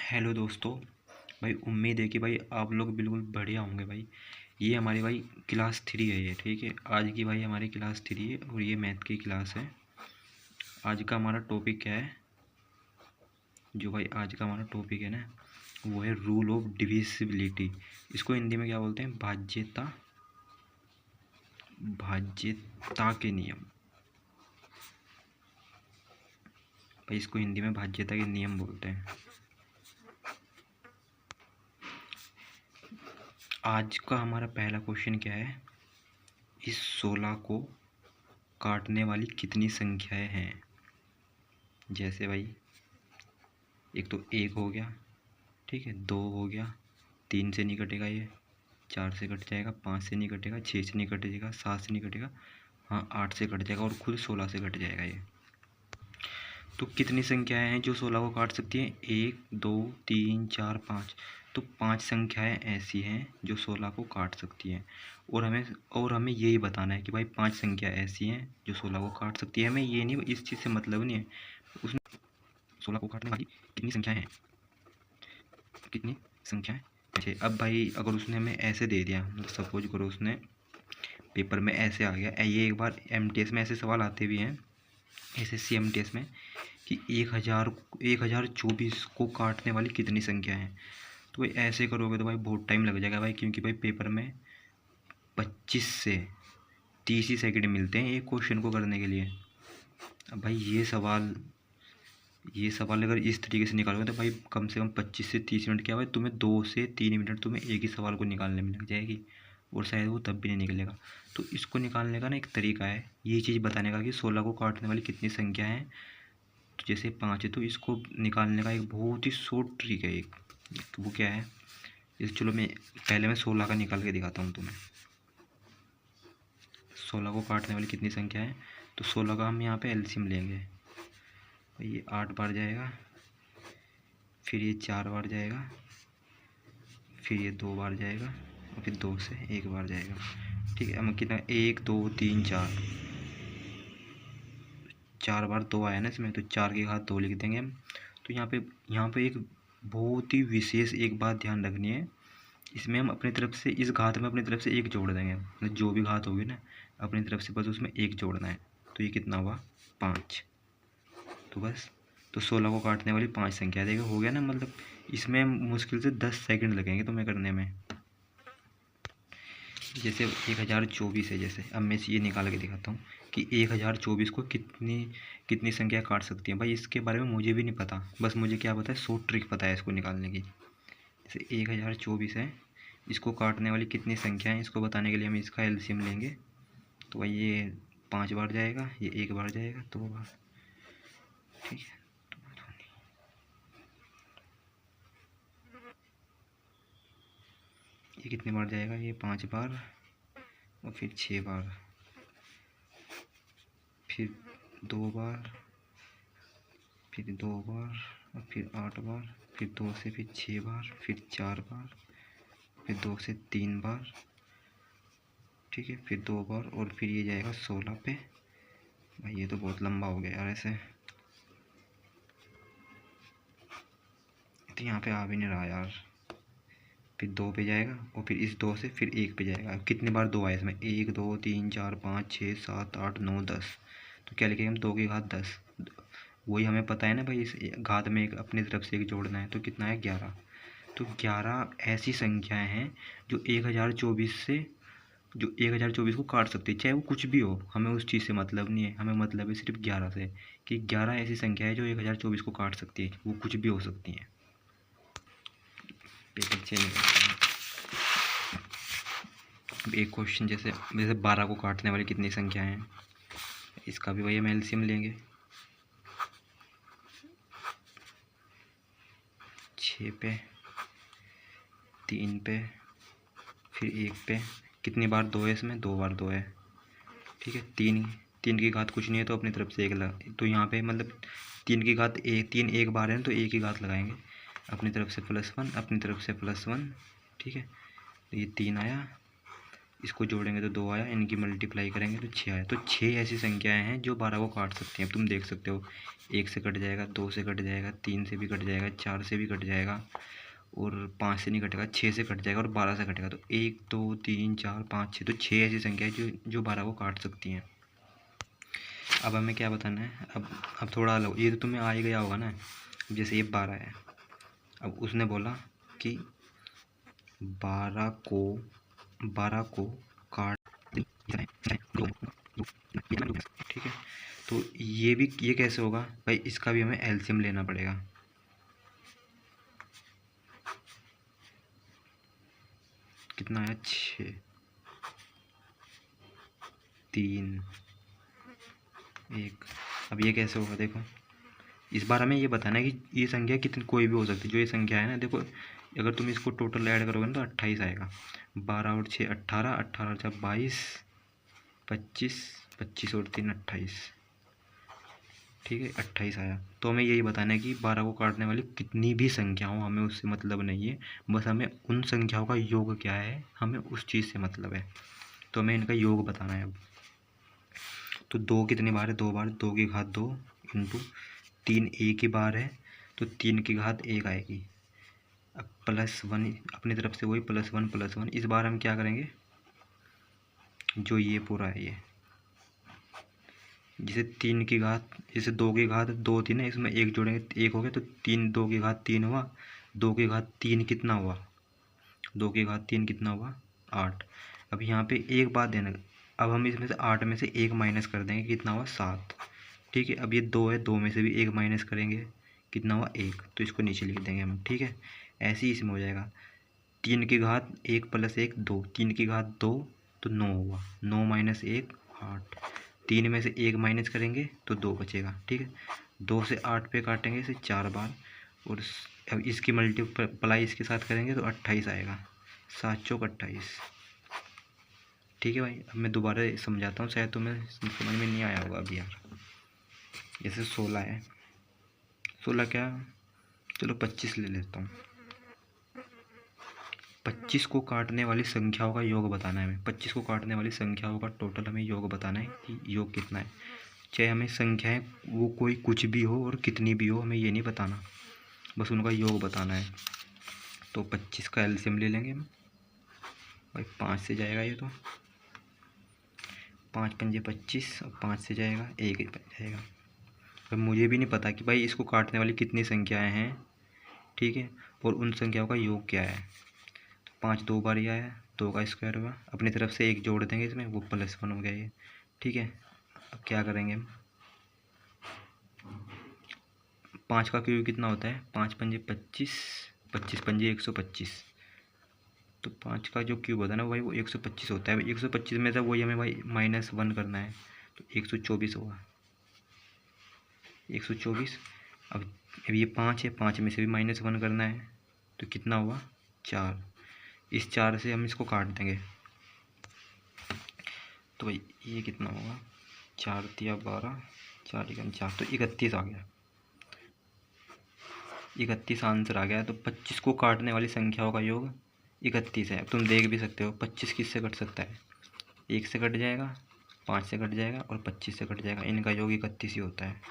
Hello दोस्तों। भाई उम्मीद है कि भाई आप लोग बिल्कुल बढ़िया होंगे। भाई ये हमारी भाई क्लास 3 है ये, ठीक है। आज की भाई हमारी क्लास 3 है और ये मैथ की क्लास है। आज का हमारा टॉपिक क्या है? जो भाई आज का हमारा टॉपिक है ना, वो है रूल ऑफ डिविजिबिलिटी। इसको हिंदी में क्या बोलते हैं? भाज्यता, भाज्यता के नियम। भाई इसको हिंदी में भाज्यता के नियम बोलते हैं। आज का हमारा पहला क्वेश्चन क्या है? इस 16 को काटने वाली कितनी संख्याएं हैं? जैसे भाई एक तो 1 हो गया, ठीक है, 2 हो गया, 3 से नहीं कटेगा, ये 4 से कट जाएगा, 5 से नहीं कटेगा, 6 से नहीं कटेगा, 7 से नहीं कटेगा, हाँ 8 से कट जाएगा और खुद 16 से कट जाएगा ये। तो कितनी संख्याएं हैं जो 16 को काट सकती हैं? 1 2 3 4 5। तो 5 संख्याएं ऐसी हैं जो 16 को काट सकती हैं। और हमें यही बताना है कि भाई 5 संख्या ऐसी हैं जो 16 को काट सकती है। हमें ये नहीं, इस चीज़ से मतलब नहीं है। उसमें 16 को काटने वाली कितनी संख्याएं हैं, कितनी संख्याएं ऐसे। अब भाई अगर उसने हमें ऐसे दे दिया, मतलब सपोज करो उसने पेपर में ऐसे आ गया, ये एक बार एमटीएस में ऐसे सवाल आते भी हैं, एसएससी एमटीएस में, कि 1024 को काटने वाली कितनी संख्या है। तो भाई ऐसे करोगे तो भाई बहुत टाइम लग जाएगा भाई, क्योंकि भाई पेपर में 25 से 30 ही सेकंड मिलते हैं एक क्वेश्चन को करने के लिए। अब भाई ये सवाल अगर इस तरीके से निकालोगे तो भाई कम से कम 25 से 30 मिनट, क्या भाई तुम्हें 2 से 3 मिनट तुम्हें एक ही सवाल को निकालने में लग जाएगी, और शायद वो तब भी नहीं निकलेगा। तो इसको निकालने का ना एक तरीका है, ये चीज़ बताने का कि 16 को काटने वाली कितनी संख्या है। तो जैसे 5 है तो इसको निकालने का एक बहुत ही शॉर्ट ट्रिक है एक। वो क्या है? इस चलो पहले मैं 16 का निकाल के दिखाता हूँ तुम्हें। 16 को काटने वाली कितनी संख्या है? तो 16 का हम यहाँ पे एलसीएम लेंगे। ये 8 बार जाएगा, फिर ये 4 बार जाएगा, फिर ये 2 बार जाएगा, और फिर 2 से 1 बार जाएगा, ठीक है। हम कितना, 1 2 3 4 बार 2 आया ना इसमें, तो 4 के घात 2 लिख देंगे हम। तो यहाँ पे एक बहुत ही विशेष एक बात ध्यान रखनी है। इसमें हम अपनी तरफ से, इस घात में अपनी तरफ से 1 जोड़ देंगे, मतलब जो भी घात होगी ना अपनी तरफ से बस उसमें 1 जोड़ना है। तो ये कितना हुआ? 5। तो बस, तो 16 को काटने वाली 5 संख्या देखो, हो गया ना। मतलब इसमें मुश्किल से 10 सेकंड लगेंगे तुम्हें करने में। जैसे 1024 है, जैसे अब मैं ये निकाल के दिखाता हूँ कि 1024 को कितनी कितनी संख्या काट सकती है। भाई इसके बारे में मुझे भी नहीं पता, बस मुझे क्या पता है, शॉर्ट ट्रिक पता है इसको निकालने की। जैसे 1024 है, इसको काटने वाली कितनी संख्या है, इसको बताने के लिए हम इसका एलसीएम लेंगे। तो भाई ये 5 बार जाएगा, ये 1 बार जाएगा, 2 बार, ठीक है। ये कितने बार जाएगा? ये 5 बार, और फिर 6 बार, फिर 2 बार, फिर 2 बार, और फिर 8 बार, फिर 2 से फिर 6 बार, फिर 4 बार, फिर 2 से 3 बार, ठीक है, फिर 2 बार, और फिर ये जाएगा 16 पे। भाई ये तो बहुत लंबा हो गया यार ऐसे, तो यहाँ पे आ भी नहीं रहा यार। फिर 2 पे जाएगा, और फिर इस 2 से फिर 1 पे जाएगा। कितनी बार 2 आए इसमें? 1 2 3 4 5 6 7 8 9 10। तो क्या लिखेंगे हम? 2 की घात 10। वही हमें पता है ना भाई, इस घात में एक अपनी तरफ से एक जोड़ना है, तो कितना है? 11। तो 11 ऐसी संख्याएं हैं जो 1024 को काट सकती है, चाहे वो कुछ भी हो। हमें उस चीज़ से मतलब नहीं है, हमें मतलब है सिर्फ 11 से, कि 11 ऐसी संख्या है जो 1024 को काट सकती है, वो कुछ भी हो सकती हैं। पेपर चेंज करते हैं। एक क्वेश्चन जैसे 12 को काटने वाली कितनी संख्या है, इसका भी वही हम एलसीएम लेंगे। 6 पे, 3 पे, फिर 1 पे। कितनी बार 2 है इसमें? 2 बार 2 है, ठीक है। 3 की घात कुछ नहीं है, तो अपनी तरफ से 1 लगा, तो यहाँ पे मतलब 3 की घात 1, 3 एक बार है तो 1 की घात लगाएंगे, अपनी तरफ से +1, अपनी तरफ से +1, ठीक है। तो ये 3 आया, इसको जोड़ेंगे तो 2 आया, इनकी मल्टीप्लाई करेंगे तो 6 आया। तो 6 ऐसी संख्याएं हैं जो 12 को काट सकती हैं। अब तुम देख सकते हो 1 से कट जाएगा, 2 से कट जाएगा, 3 से भी कट जाएगा, 4 से भी कट जाएगा, और 5 से नहीं कटेगा, 6 से कट जाएगा और 12 से कटेगा। तो 1 2 3 4 5 6, तो 6 ऐसी संख्या है जो 12 को काट सकती हैं। अब हमें क्या बताना है, अब थोड़ा अलग, ये तो तुम्हें आ ही गया होगा ना। जैसे ये 12 है, अब उसने बोला कि 12 को काट, ठीक है। तो ये कैसे होगा भाई, इसका भी हमें एलसीएम लेना पड़ेगा। कितना है, 6 3 1। अब ये कैसे होगा, देखो इस बार हमें ये बताना है कि ये संख्या कितनी, कोई भी हो सकती है। जो ये संख्या है ना, देखो अगर तुम इसको टोटल ऐड करोगे ना तो 28 आएगा। 12 और 6 18, 18 और 4 22, 25, 25 और 3 28, ठीक है 28 आया। तो हमें यही बताना है कि 12 को काटने वाली कितनी भी संख्या हो, हमें उससे मतलब नहीं है, बस हमें उन संख्याओं का योग क्या है, हमें उस चीज़ से मतलब है। तो हमें इनका योग बताना है अब। तो 2 कितनी बार है, 2 बार, 2 की घात 2 इंटू 3 एक ही बार है, तो 3 की घात 1 आएगी। अब +1 अपनी तरफ से वही +1 इस बार हम क्या करेंगे, जो ये पूरा है ये, जैसे 3 की घात, जैसे 2 की घात 2 थी ना, इसमें 1 जोड़ेंगे 1 हो गया, तो 3 2 की घात 3 हुआ, 2 की घात 3 कितना हुआ, 2 की घात 3 कितना हुआ 8। अब यहाँ पे एक बात देना, अब हम इसमें से 8 में से 1 माइनस कर देंगे, कितना हुआ 7, ठीक है। अब ये 2 है, 2 में से भी 1 माइनस करेंगे, कितना हुआ 1, तो इसको नीचे लिख देंगे हम, ठीक है। ऐसे ही इसमें हो जाएगा 3 की घात 1 + 1 2, 3 की घात 2 तो 9 हुआ, 9 - 1 8, 3 में से 1 माइनस करेंगे तो 2 बचेगा, ठीक है। 2 से 8 पे काटेंगे इसे 4 बार, और अब इसकी मल्टीप्लाई इसके साथ करेंगे तो 28 आएगा, 7 चौक 28, ठीक है भाई। अब मैं दोबारा समझाता हूँ, शायद तुम्हें समझ में नहीं आया होगा अभी यार। जैसे 16 है, 16 क्या, चलो 25 ले लेता हूँ। 25 को काटने वाली संख्याओं का योग बताना है हमें, 25 को काटने वाली संख्याओं का टोटल हमें योग बताना है कि योग कितना है। चाहे हमें संख्याएं वो कोई कुछ भी हो और कितनी भी हो, हमें ये नहीं बताना, बस उनका योग बताना है। तो 25 का एलसीएम ले लेंगे हम भाई, 5 से जाएगा ये, तो 5 पंजे 25, और 5 से जाएगा 1 ही जाएगा। अब मुझे भी नहीं पता कि भाई इसको काटने वाली कितनी संख्याएं हैं, ठीक है, और उन संख्याओं का योग क्या है। 5 2 बार ही आया, 2 का स्क्वायर हुआ, अपनी तरफ से 1 जोड़ देंगे इसमें, वो +1 हो गया ये, ठीक है। अब क्या करेंगे हम, 5 का क्यूब कितना होता है, 5 पंजे 25, 25 पंजे 125, तो 5 का जो क्यूब होता है ना भाई वो 125 होता है। 125 में से वही हमें भाई -1 करना है, तो 124 होगा, 124। अब ये 5 है, 5 में से भी -1 करना है, तो कितना हुआ 4। इस 4 से हम इसको काट देंगे, तो भाई ये कितना होगा, 4 तिया 12, 4 एकम 4, तो 31 आ गया, 31 आंसर आ गया। तो 25 को काटने वाली संख्याओं का योग 31 है। अब तुम देख भी सकते हो 25 किससे कट सकता है, 1 से कट जाएगा, 5 से कट जाएगा और 25 से कट जाएगा, इनका योग 31 ही होता है।